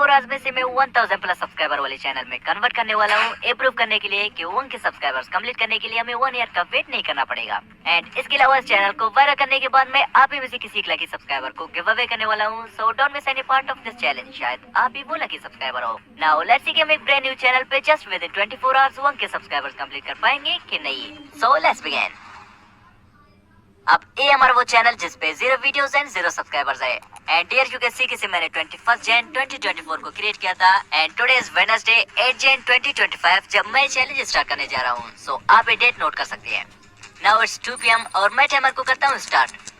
24 hours में से मैं 1000 प्लस सब्सक्राइबर वाले चैनल में कन्वर्ट करने वाला हूँ। ये प्रूव करने के लिए कि 1 के सब्सक्राइबर्स कंप्लीट करने के लिए हमें 1 ईयर का वेट नहीं करना पड़ेगा। एंड इसके अलावा इस चैनल को वायरल करने के बाद मैं आप ही में से किसी एक लकी सब्सक्राइबर को गिव अवे करने वाला हूँ। So don't miss any part of this challenge. शायद आप ही वो लकी सब्सक्राइबर हो। नाउ लेट्स सी कि हम एक ब्रांड न्यू चैनल पे जस्ट विद इन 24 आवर्स 1 के सब्सक्राइबर्स कंप्लीट कर पाएंगे कि नहीं। So let's begin. अब ये हमारा वो चैनल जिसपे 0 वीडियोस एंड 0 सब्सक्राइबर्स है। एंड डियर यू कैन सी किसे मैंने 21 जन 2024 को क्रिएट किया था। एंड टुडे इज वेडनेसडे 8 जन 2025 जब मैं चैलेंज स्टार्ट करने जा रहा हूँ। सो आप ये डेट नोट कर सकते हैं। नाउ इट्स 2 PM और मैं टाइमर को करता हूँ स्टार्ट।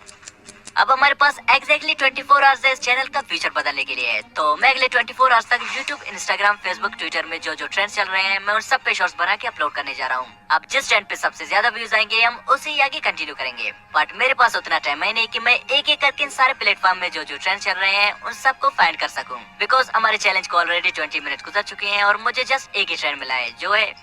अब हमारे पास एग्जैक्टली 24 आवर्स है इस चैनल का फ्यूचर बदलने के लिए। तो मैं अगले 24 आवर्स तक यूट्यूब, इंस्टाग्राम, फेसबुक, ट्विटर में जो ट्रेंड्स चल रहे हैं मैं उन सब पे शॉर्ट्स बना के अपलोड करने जा रहा हूँ। अब जिस ट्रेंड पे सबसे ज्यादा व्यूज आएंगे हम उसी आगे कंटिन्यू करेंगे। बट मेरे पास उतना टाइम है नहीं कि मैं एक एक करके इन सारे प्लेटफॉर्म में जो ट्रेंड चल रहे हैं उन सबको फाइंड कर सकूँ। बिकॉज हमारे चैलेंज को ऑलरेडी 20 मिनट गुजर चुके हैं और मुझे जस्ट एक ही ट्रेंड मिला है जो है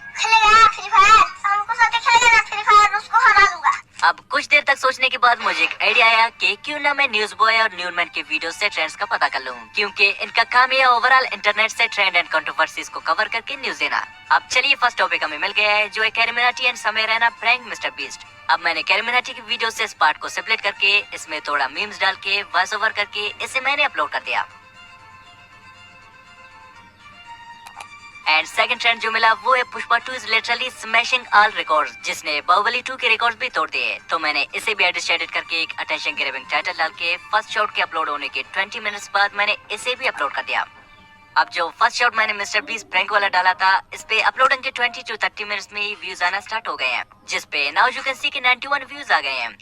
अब कुछ देर तक सोचने के बाद मुझे एक आइडिया आया कि क्यों ना मैं न्यूज बॉय और न्यूज़मैन के वीडियो से ट्रेंड्स का पता कर लूं, क्योंकि इनका काम है ओवरऑल इंटरनेट से ट्रेंड एंड कंट्रोवर्सीज को कवर करके न्यूज देना। अब चलिए फर्स्ट टॉपिक हमें मिल गया है जो है कैरिमिनाटी एंड समय रैना प्रैंक मिस्टर बीस्ट। अब मैंने कैरिमिनाटी की वीडियो से इस पार्ट को सेपरेट करके इसमें थोड़ा मीम्स डाल के वॉइस ओवर करके इसे मैंने अपलोड कर दिया। एंड सेकंड ट्रेंड जो मिला वो है Pushpa 2 is literally smashing all records, जिसने बाहुबली 2 के रिकॉर्ड्स भी तोड़ दिए। तो मैंने इसे भी एडिट करके एक अटेंशन ग्रैबिंग टाइटल डाल के फर्स्ट शॉट के अपलोड होने के 20 मिनट्स बाद मैंने इसे भी अपलोड कर दिया। अब जो फर्स्ट शॉट मैंने मिस्टर बीस्ट प्रैंक वाला डाला था इस पे अपलोडिंग के 20 to 30 मिनट्स में ही व्यूज आना स्टार्ट हो गए हैं, जिसपे नाउ यू कैन सी कि 91 व्यूज आ गए हैं।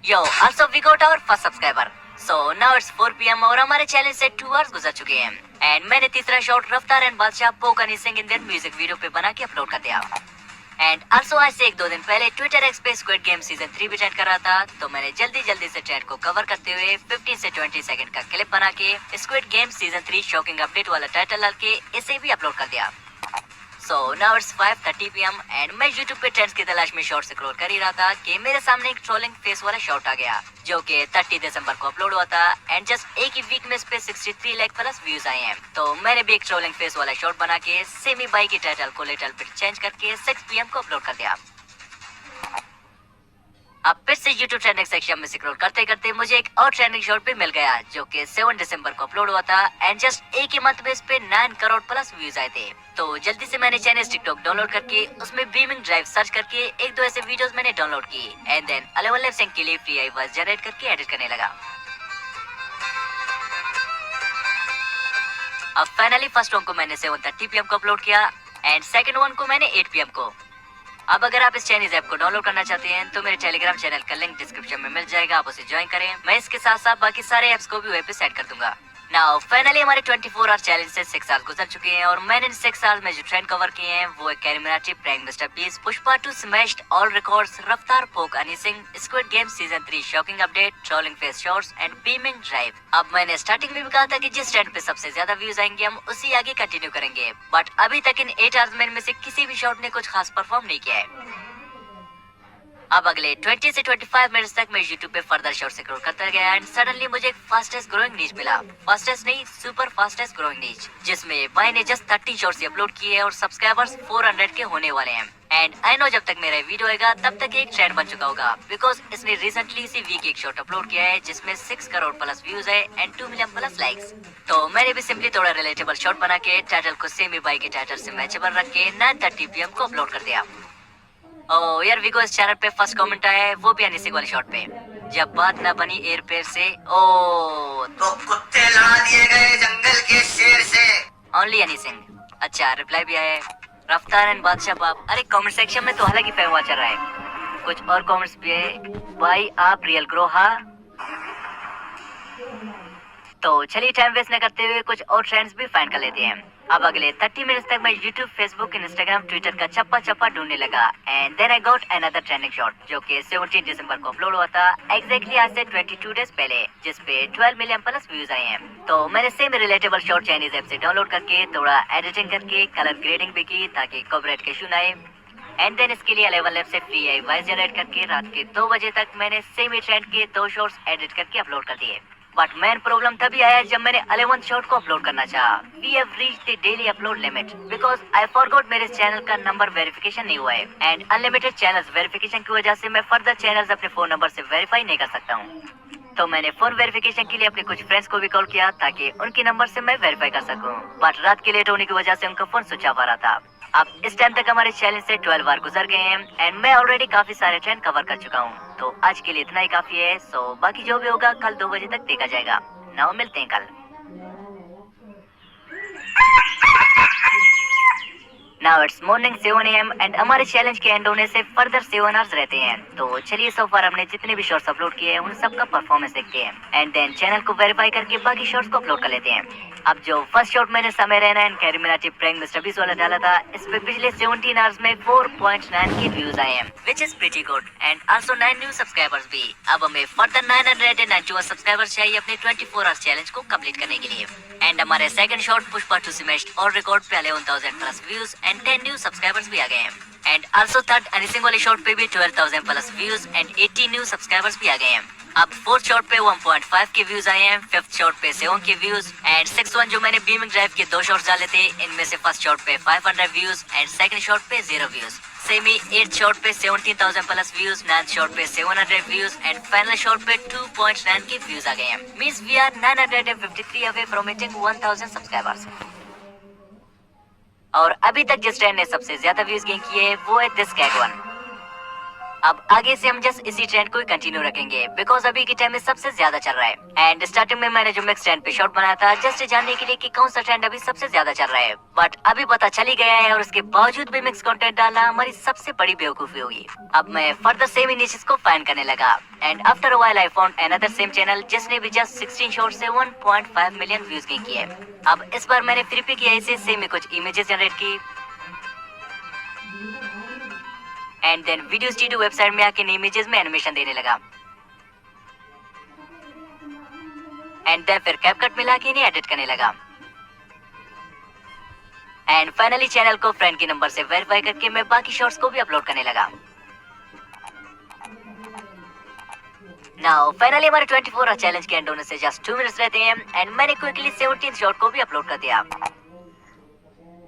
Yo also we got our first subscriber. So now it's 4 PM और हमारे चैलेंज से 2 आवर्स गुजर चुके हैं। एंड मैंने तीसरा शॉट रफ्तार एंड बादशाह पोक Honey Singh in their music video पे बना के अपलोड कर दिया। एंड आल्सो आज से 1-2 दिन पहले ट्विटर एक्स पे स्क्विड गेम सीजन 3 भी ट्रेंड कर रहा था। तो मैंने जल्दी से ट्रेंड को कवर करते हुए 15 से 20 सेकंड का क्लिप बना के squid game season 3 shocking update वाला टाइटल डाल के इसे भी अपलोड कर दिया। सो नाउ इट्स 5:30 PM एंड मैं YouTube पे ट्रेंड्स की तलाश में शॉर्ट स्क्रॉल कर ही रहा था कि मेरे सामने एक ट्रोलिंग फेस वाला शॉट आ गया जो कि 30 दिसंबर को अपलोड हुआ था। एंड जस्ट एक ही वीक में इस पे 63 लाख प्लस व्यूज आए हैं। तो मैंने भी एक ट्रोलिंग फेस वाला शॉट बना के सेमी बाई की टाइटल को लिटिल बिट चेंज करके 6 PM को अपलोड कर दिया। अब फिर से YouTube ट्रेंडिंग सेक्शन में स्क्रॉल करते करते मुझे एक और ट्रेंडिंग शॉट भी मिल गया जो कि 7 दिसंबर को अपलोड हुआ था। एंड जस्ट एक ही मंथ में इस पे 9 करोड़ प्लस व्यूज आए थे। तो जल्दी से मैंने चाइनीज टिकटॉक डाउनलोड करके उसमें बीमिंग ड्राइव सर्च करके 1-2 ऐसे वीडियोस मैंने डाउनलोड की। एंड देन अलेवन लिप सिंक के लिए फ्री आई वॉइस जनरेट करके एडिट करने लगा। अब फाइनली फर्स्ट वन को मैंने 7:30 PM को अपलोड किया एंड सेकंड वन को मैंने 8 PM को। अब अगर आप इस चाइनीज ऐप को डाउनलोड करना चाहते हैं तो मेरे टेलीग्राम चैनल का लिंक डिस्क्रिप्शन में मिल जाएगा, आप उसे ज्वाइन करें। मैं इसके साथ साथ बाकी सारे ऐप्स को भी वहीं पे सेट कर दूंगा। नाउ फाइनली हमारे 24 आवर चैलेंज से 6 आवर्स गुजर चुके हैं और मैंने इन 6 आवर्स में जो ट्रेंड कवर किए हैं वो है CarryMinati prank Mister Beast, Pushpa 2 smashed all records, Raftaar poke Honey Singh, squid game season 3 shocking update, trolling face shots and beaming drive. अब मैंने स्टार्टिंग में भी कहा था कि जिस ट्रेंड पे सबसे ज्यादा व्यूज आएंगे हम उसी आगे कंटिन्यू करेंगे। बट अभी तक इन 8 आवर्स में इनमें से किसी भी शॉट ने कुछ खास परफॉर्म नहीं किया है। अब अगले 20 से 25 मिनट्स तक मैं YouTube पे फर्दर शॉर्ट स्क्रॉल करता गया एंड सडनली मुझे एक फास्टेस्ट ग्रोइंग नीच मिला। फास्टेस्ट नहीं, सुपर फास्टेस्ट ग्रोइंग नीच, जिसमें भाई ने जस्ट 30 शॉर्ट्स अपलोड किए और सब्सक्राइबर्स 400 के होने वाले हैं। एंड आई नो जब तक मेरा वीडियो आएगा तब तक एक ट्रेंड बन चुका होगा, बिकॉज इसने रिसेंटली इसी वीक एक शॉर्ट अपलोड किया है जिसमें 6 करोड़ प्लस व्यूज है एंड 2 मिलियन प्लस लाइक्स। तो मैंने भी सिंपली थोड़ा रिलेटेबल शॉर्ट बना के टाइटल को सेमी बाई के टाइटल से मैचेबल रख के 9:30 PM को अपलोड कर दिया। ओ यार विको इस चैनल पे फर्स्ट कमेंट आया है वो भी हनी सिंह वाले शॉट पे, जब बात ना बनी एयरपेयर से ओ तो कुत्ते लड़ा दिए गए जंगल के शेर से। ओनली हनी सिंह। अच्छा रिप्लाई भी आया है रफ्तार एंड बादशाह बाप। अरे कमेंट सेक्शन में तो हालांकि फैन चल रहा है, कुछ और कमेंट्स भी है भाई आप रियल ग्रो हा। तो चलिए टाइम वेस्ट न करते हुए कुछ और ट्रेंड्स भी फाइंड कर लेते हैं। अब अगले 30 मिनट्स तक मैं YouTube, Facebook, Instagram, Twitter का चप्पा ढूंढने लगा and then I got another trending shot जो कि 17 दिसंबर को अपलोड हुआ था, एग्जैक्टली आज से 22 डेज पहले, जिसपे 12 मिलियन प्लस व्यूज आए हैं। तो मैंने same relatable shot Chinese app से डाउनलोड करके थोड़ा एडिटिंग करके कलर ग्रेडिंग भी की ताकि कॉपीराइट के इशू ना आए। एंड देन इसके लिए अलेवन लैब से फ्री आई वॉइस जनरेट करके रात के 2 बजे तक मैंने सेम ही ट्रेंड के 2 शॉर्ट्स एडिट करके अपलोड कर दिए। बट मेन प्रॉब्लम तभी आया जब मैंने 11th शॉट को अपलोड करना चाहा। We have reached the daily upload limit because I forgot मेरे चैनल का नंबर वेरिफिकेशन नहीं हुआ है एंड अनलिमिटेड चैनल्स वेरिफिकेशन की वजह से मैं फर्दर चैनल्स अपने फोन नंबर से वेरीफाई नहीं कर सकता हूँ। तो मैंने फोन वेरिफिकेशन के लिए अपने कुछ फ्रेंड्स को भी कॉल किया ताकि उनके नंबर से मैं वेरीफाई कर सकूं, बट रात के लेट होने की वजह से उनका फोन स्विच ऑफ आ रहा था। अब इस टाइम तक हमारे चैलेंज से 12 बार गुजर गए हैं एंड मैं ऑलरेडी काफी सारे ट्रेंड कवर कर चुका हूँ, तो आज के लिए इतना ही काफी है। सो बाकी जो भी होगा कल 2 बजे तक देखा जाएगा। नाउ मिलते हैं कल। Now it's morning 7 AM and हमारे चैलेंज के एंड होने से फर्दर 7 आवर्स रहते हैं। तो चलिए सो फार हमने जितने भी शॉर्ट्स अपलोड किए हैं उन सबका परफॉर्मेंस देखते हैं एंड देन चैनल को वेरीफाई करके बाकी शॉर्ट्स को अपलोड कर लेते हैं। अब जो फर्स्ट शॉट मैंने समय रहना and carry Minati prank mister बीस वाला डाला था, इस पे पिछले 17 आवर्स में 4.9 के व्यूज आए हैं, which is pretty good and also 9 new subscribers भी। अब हमें फर्दर 991 सब्सक्राइबर्स चाहिए अपने 24 आवर्स चैलेंज को कंप्लीट करने के लिए। एंड हमारे सेकंड शॉट पुष्पा 2 स्मैश्ड और रिकॉर्ड पे 11,000 plus views and 10 new subscribers भी आ गए हैं। एंड आल्सो थर्ड अनिसिंग वाले शॉट पे भी 12,000 plus views and 80 new subscribers भी आ गए हैं। अब फोर्थ शॉट पे 1.5 के व्यूज आए हैं, फिफ्थ शॉट पे 7 के व्यूज एंड सिक्स वन जो मैंने बीमिंग ड्राइव के 2 शॉट्स डाले थे, इनमें से फर्स्ट शॉट पे 500 व्यूज एंड सेकंड शॉट पे 0 व्यूज। सेमी 8th शॉट पे 17,000 प्लस व्यूज, 9th शॉट पे 700 व्यूज एंड फाइनल शॉट पे 2.9 के व्यूज आ गए हैं। Means we are 953 away from hitting 1000 subscribers. और अभी तक जिस ट्रेंड ने सबसे ज्यादा व्यूज गेन किए हैं वो है दिस कैट वन। अब आगे से हम जस्ट इसी ट्रेंड को ही कंटिन्यू रखेंगे बिकॉज अभी के टाइम में सबसे ज्यादा चल रहा है। एंड स्टार्टिंग में मैंने जो मिक्स ट्रेंड पे शॉट बनाया था जस्ट जानने के लिए कि कौन सा ट्रेंड अभी सबसे ज्यादा चल रहा है, बट अभी पता चल ही गया है और उसके बावजूद भी मिक्स कंटेंट डालना हमारी सबसे बड़ी बेवकूफी होगी। अब मैं फर्दर सेम निशेस को फाइंड करने लगा and after a while I found another same channel जिसने भी जस्ट 16 शॉट से 1.5 मिलियन व्यूज गेन किए। अब इस बार मैंने फिर भी किया इसे सेम ही कुछ इमेजेस जनरेट की and then video studio website में आके इमेजेस में एनिमेशन देने लगा एंड देन फिर कैपकट मिला के इन्हें एडिट करने लगा एंड फाइनली चैनल को फ्रेंड के नंबर से वेरीफाई करके मैं बाकी शॉट्स को भी अपलोड करने लगा। नाउ फाइनली हमारे 24 आवर चैलेंज के एंड होने से जस्ट 2 मिनट्स रहते हैं एंड मैंने क्विकली 17 शॉट को भी अपलोड कर दिया।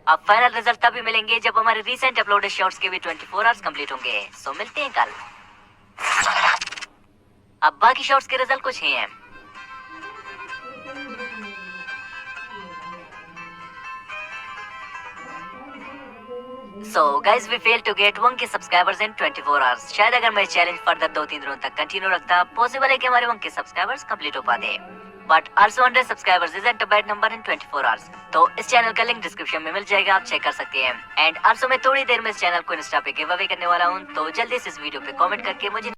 अब फाइनल रिजल्ट तभी मिलेंगे जब हमारे रीसेंट अपलोडेड शॉट्स के भी 24 आवर्स कंप्लीट होंगे। सो मिलते हैं कल। अब बाकी शॉट्स के रिजल्ट कुछ ही हैं। So guys, we failed to get 1K subscribers in 24 hours। शायद अगर मैं चैलेंज फर्दर 2-3 दिनों तक कंटिन्यू रखता पॉसिबल है कि हमारे 1K सब्सक्राइबर्स कंप्लीट हो पाते, but also 100 subscribers isn't a bad number in 24 hours। तो इस चैनल का लिंक डिस्क्रिप्शन में मिल जाएगा, आप चेक कर सकते हैं। एंड आल्सो मैं थोड़ी देर में इस चैनल को इंस्टा पे गिव अवे करने वाला हूँ, तो जल्दी से इस वीडियो पे कमेंट करके मुझे